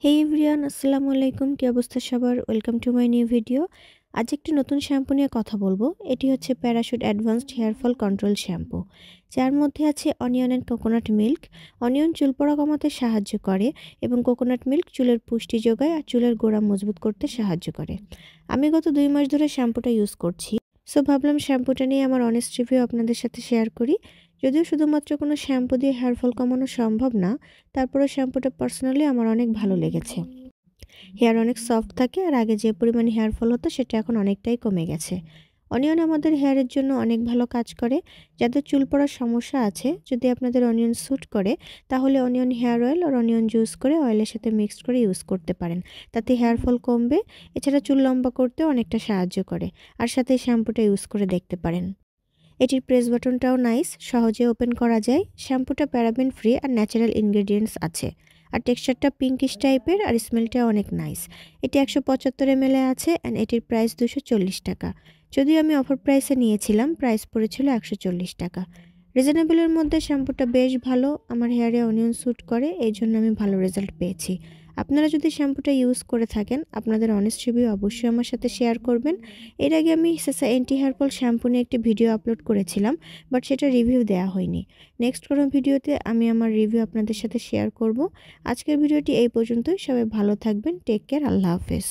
হেই everyone, আসসালামু আলাইকুম। কি অবস্থা সবার? Welcome to my new video. আজ একটি নতুন শ্যাম্পু নিয়ে কথা বলবো। এটি হচ্ছে Parachute advanced hair fall control shampoo, যার মধ্যে আছে onion and coconut milk. Onion চুল পড়া কমাতে সাহায্য করে এবং কোকোনাট মিল্ক চুলের পুষ্টি যোগায় আর চুলের গোড়া মজবুত করতে সাহায্য করে। আমি গত 2 মাস ধরে শ্যাম্পুটা ইউজ করছি, সো ভাবলাম শ্যাম্পুটা নিয়ে আমার অনেস্ট রিভিউ আপনাদের সাথে শেয়ার করি। যদিও শুধুমাত্র কোনো শ্যাম্পু দিয়ে হেয়ার ফল কমানো সম্ভব না, তারপরেও শ্যাম্পুটা পার্সোনালি আমার অনেক ভালো লেগেছে। হেয়ার অনেক সফট থাকে আর আগে যে পরিমাণে হেয়ার ফল হতো সেটা এখন অনেকটাই কমে গেছে। অনিয়ন আমাদের হেয়ারের জন্য অনেক ভালো কাজ করে। যাদের চুল পড়ার সমস্যা আছে, যদি আপনাদের অনিয়ন স্যুট করে তাহলে অনিয়ন হেয়ার অয়েল আর অনিয়ন জুস করে অয়েলের সাথে মিক্সড করে ইউজ করতে পারেন। তাতে হেয়ার ফল কমবে। এছাড়া চুল লম্বা করতেও অনেকটা সাহায্য করে। আর সাথে শ্যাম্পুটা ইউজ করে দেখতে পারেন। এটির প্রেস বাটনটাও নাইস, সহজে ওপেন করা যায়। শ্যাম্পুটা প্যারাবেন ফ্রি আর ন্যাচারাল ইনগ্রেডিয়েন্টস আছে। আর টেক্সচারটা পিঙ্কিশ টাইপের আর স্মেলটা অনেক নাইস। এটি 175 ml আছে অ্যান্ড এটির প্রাইস 240 টাকা। যদিও আমি অফার প্রাইসে নিয়েছিলাম, প্রাইস পড়েছিল 140 টাকা। রিজনেবলের মধ্যে শ্যাম্পুটা বেশ ভালো। আমার হেয়ারে অনিয়ন স্যুট করে, এই জন্য আমি ভালো রেজাল্ট পেয়েছি। আপনারা যদি শ্যাম্পুটা ইউজ করে থাকেন, আপনাদের অনেস্ট রিভিউ অবশ্যই আমার সাথে শেয়ার করবেন। এর আগে আমি Sesa anti hair fall shampoo নিয়ে একটি ভিডিও আপলোড করেছিলাম, বাট সেটা রিভিউ দেওয়া হয়নি। নেক্সট কোনো ভিডিওতে আমি আমার রিভিউ আপনাদের সাথে শেয়ার করব। আজকের ভিডিওটি এই পর্যন্তই। সবাই ভালো থাকবেন। Take care. আল্লাহ হাফেজ।